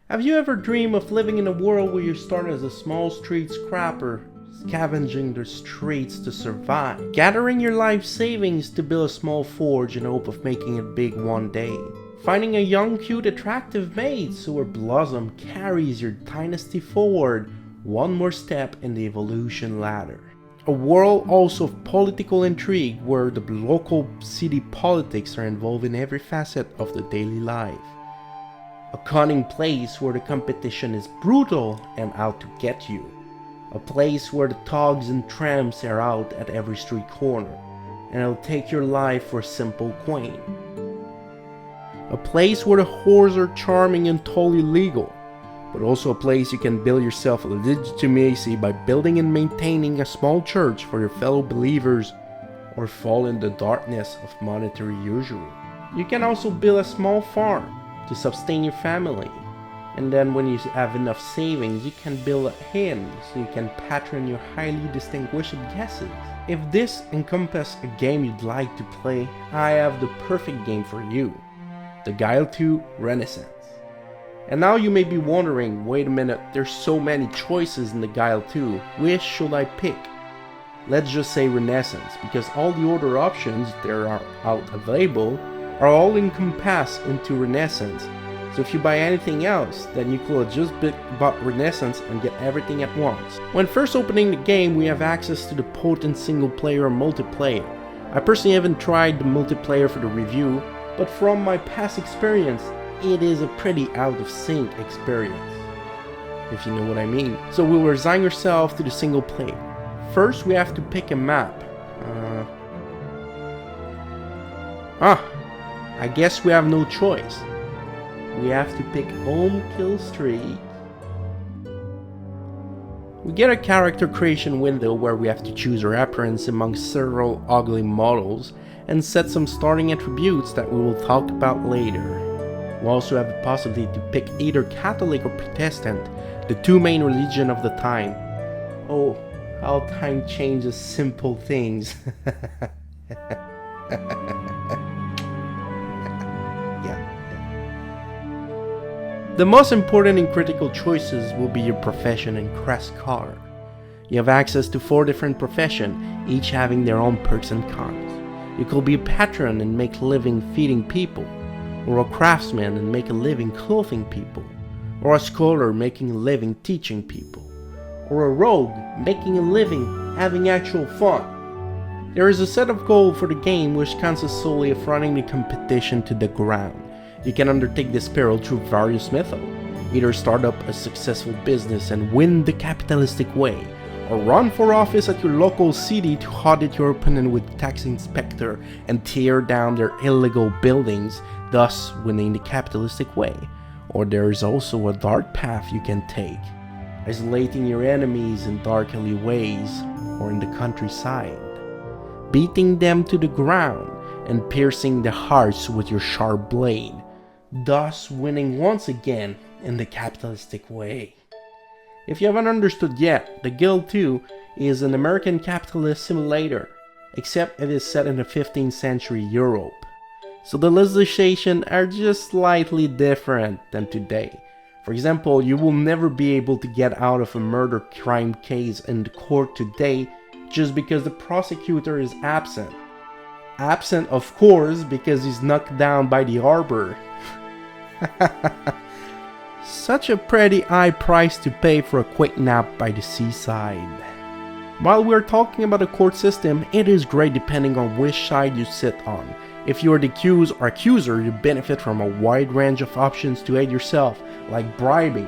Have you ever dreamed of living in a world where you start as a small street scrapper, scavenging the streets to survive, gathering your life savings to build a small forge in hope of making it big one day, finding a young, cute, attractive maid so her blossom carries your dynasty forward one more step in the evolution ladder? A world also of political intrigue where the local city politics are involved in every facet of the daily life. A cunning place where the competition is brutal and out to get you. A place where the thugs and tramps are out at every street corner, and it'll take your life for a simple coin. A place where the whores are charming and totally legal, but also a place you can build yourself a legitimacy by building and maintaining a small church for your fellow believers or fall in the darkness of monetary usury. You can also build a small farm to sustain your family, and then when you have enough savings you can build a inn so you can patron your highly distinguished guests. If this encompasses a game you'd like to play, I have the perfect game for you, the Guile 2 Renaissance. And now you may be wondering, wait a minute, there's so many choices in the Guile 2, which should I pick? Let's just say Renaissance, because all the other options that are out available are all encompassed into Renaissance. So if you buy anything else, then you could just bought Renaissance and get everything at once. When first opening the game, we have access to the potent single player and multiplayer. I personally haven't tried the multiplayer for the review, but from my past experience, it is a pretty out of sync experience, if you know what I mean. So we'll resign yourself to the single player. First we have to pick a map. I guess we have no choice. We have to pick Home Kill Street. We get a character creation window where we have to choose our appearance among several ugly models and set some starting attributes that we will talk about later. We also have the possibility to pick either Catholic or Protestant, the two main religions of the time. Oh, how time changes simple things. The most important and critical choices will be your profession and crest color. You have access to 4 different professions, each having their own perks and cons. You could be a patron and make a living feeding people, or a craftsman and make a living clothing people, or a scholar making a living teaching people, or a rogue making a living having actual fun. There is a set of goals for the game which consists solely of running the competition to the ground. You can undertake this peril through various methods, either start up a successful business and win the capitalistic way, or run for office at your local city to audit your opponent with the tax inspector and tear down their illegal buildings, thus winning the capitalistic way. Or there is also a dark path you can take, isolating your enemies in dark alleyways or in the countryside, beating them to the ground and piercing their hearts with your sharp blade, thus winning once again in the capitalistic way. If you haven't understood yet, the Guild 2 is an American capitalist simulator, except it is set in the 15th century Europe. So the legislation are just slightly different than today. For example, you will never be able to get out of a murder crime case in the court today just because the prosecutor is absent. Absent, of course, because he's knocked down by the arbor. Such a pretty high price to pay for a quick nap by the seaside. While we're talking about the court system, it is great depending on which side you sit on. If you are the accused or accuser, you benefit from a wide range of options to aid yourself, like bribing.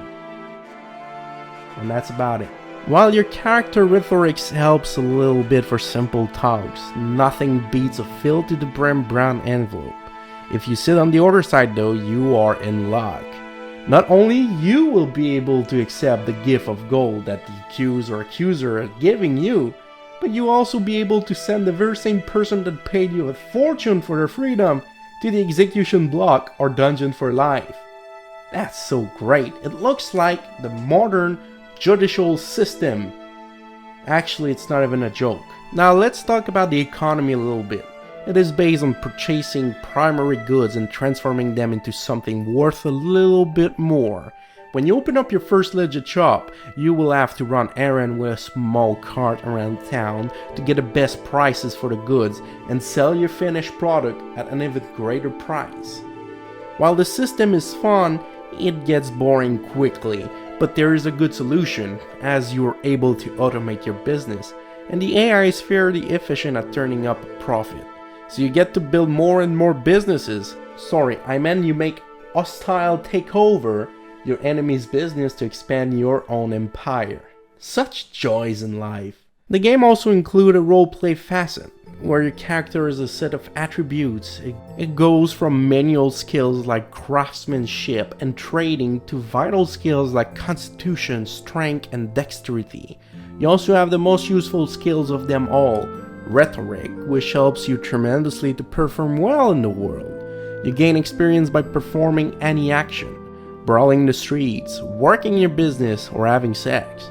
And that's about it. While your character rhetoric helps a little bit for simple talks, nothing beats a filled to the brim brown envelope. If you sit on the other side though, you are in luck. Not only you will be able to accept the gift of gold that the accused or accuser are giving you, but you also be able to send the very same person that paid you a fortune for their freedom to the execution block or dungeon for life. That's so great. It looks like the modern judicial system. Actually, it's not even a joke. Now let's talk about the economy a little bit. It is based on purchasing primary goods and transforming them into something worth a little bit more, When you open up your first legit shop, you will have to run errands with a small cart around town to get the best prices for the goods and sell your finished product at an even greater price. While the system is fun, it gets boring quickly, but there is a good solution as you are able to automate your business, and the AI is fairly efficient at turning up a profit. So you get to build more and more businesses. Sorry, I meant you make hostile takeover your enemy's business to expand your own empire. Such joys in life. The game also includes a roleplay facet, where your character is a set of attributes. It goes from manual skills like craftsmanship and trading to vital skills like constitution, strength, and dexterity. You also have the most useful skills of them all, rhetoric, which helps you tremendously to perform well in the world. You gain experience by performing any action, brawling the streets, working your business, or having sex.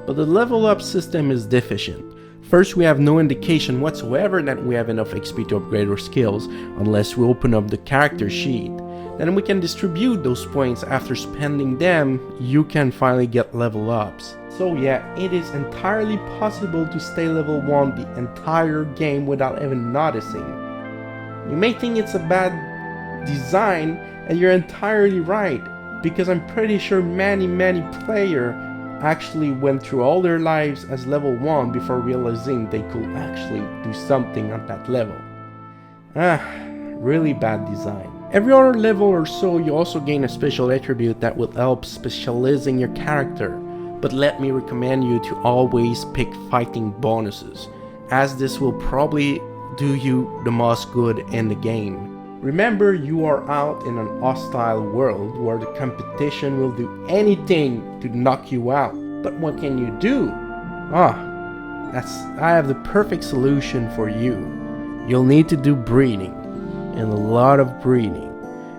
But the level up system is deficient. First, we have no indication whatsoever that we have enough XP to upgrade our skills unless we open up the character sheet. Then we can distribute those points. After spending them, you can finally get level ups. So yeah, it is entirely possible to stay level 1 the entire game without even noticing. You may think it's a bad design, and you're entirely right, because I'm pretty sure many players actually went through all their lives as level 1 before realizing they could actually do something on that level. Really bad design. Every other level or so you also gain a special attribute that will help specializing your character, but let me recommend you to always pick fighting bonuses, as this will probably do you the most good in the game. Remember, you are out in an hostile world where the competition will do anything to knock you out. But what can you do? I have the perfect solution for you. You'll need to do breeding, and a lot of breeding.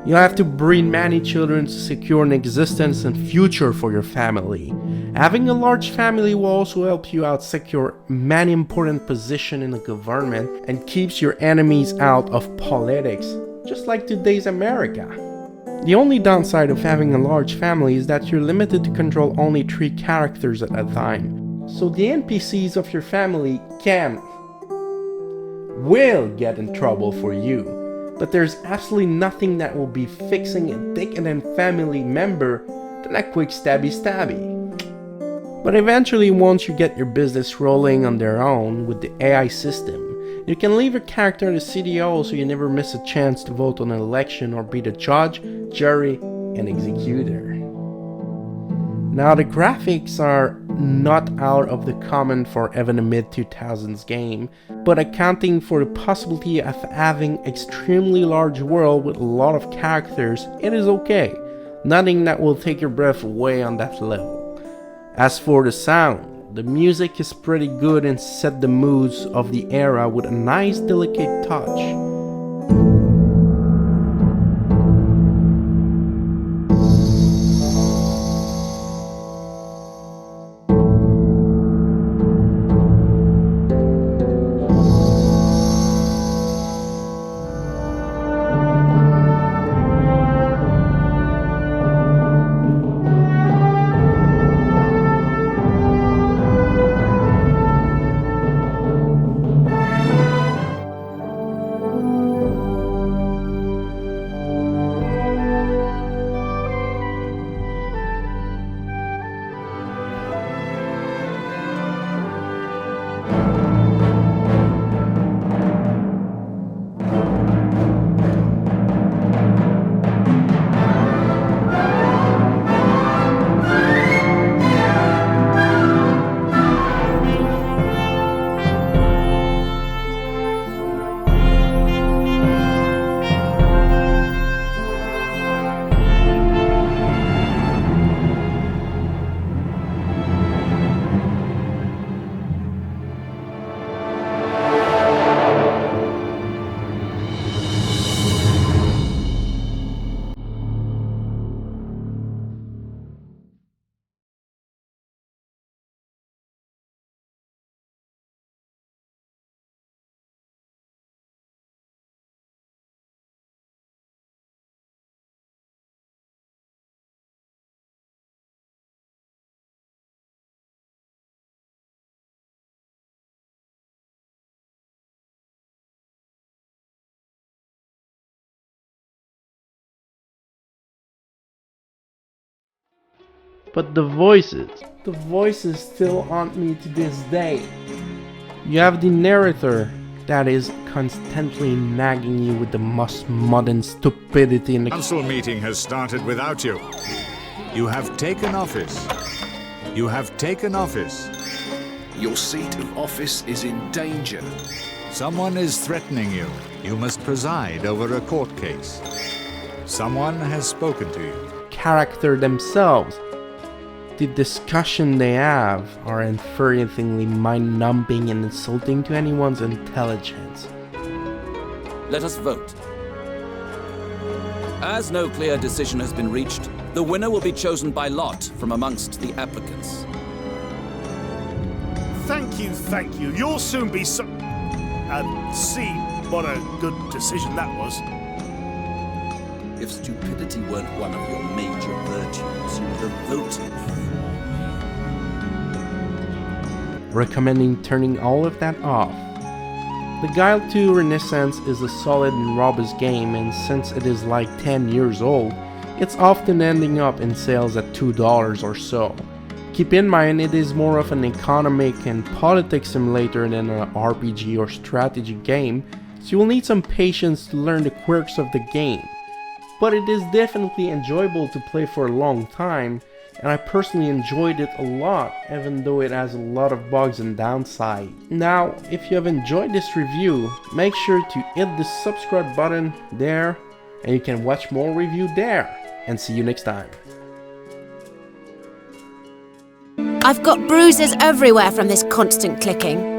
You'll have to breed many children to secure an existence and future for your family. Having a large family will also help you out secure many important positions in the government and keeps your enemies out of politics, just like today's America. The only downside of having a large family is that you're limited to control only 3 characters at a time. So the NPCs of your family will get in trouble for you. But there's absolutely nothing that will be fixing a decadent family member than a quick stabby. But eventually, once you get your business rolling on their own with the AI system, you can leave your character in the city hall so you never miss a chance to vote on an election or be the judge, jury, and executor. Now, the graphics are not out of the common for even a mid-2000s game, but accounting for the possibility of having extremely large world with a lot of characters, it is okay. Nothing that will take your breath away on that level. As for the sound, the music is pretty good and set the moods of the era with a nice delicate touch. But the voices still haunt me to this day. You have the narrator that is constantly nagging you with the most modern stupidity in the council meeting has started without you. You have taken office. You have taken office. Your seat of office is in danger. Someone is threatening you. You must preside over a court case. Someone has spoken to you. Character themselves. The discussion they have are infuriatingly mind-numbing and insulting to anyone's intelligence. Let us vote. As no clear decision has been reached, the winner will be chosen by lot from amongst the applicants. Thank you. You'll soon be see what a good decision that was. If stupidity weren't one of your major virtues, you would have voted for me. Recommending turning all of that off. The Guile 2 Renaissance is a solid and robust game, and since it is like 10 years old, it's often ending up in sales at $2 or so. Keep in mind it is more of an economic and politics simulator than an RPG or strategy game, so you will need some patience to learn the quirks of the game. But it is definitely enjoyable to play for a long time, and I personally enjoyed it a lot, even though it has a lot of bugs and downsides. Now, if you have enjoyed this review, make sure to hit the subscribe button there, and you can watch more review there. And see you next time. I've got bruises everywhere from this constant clicking.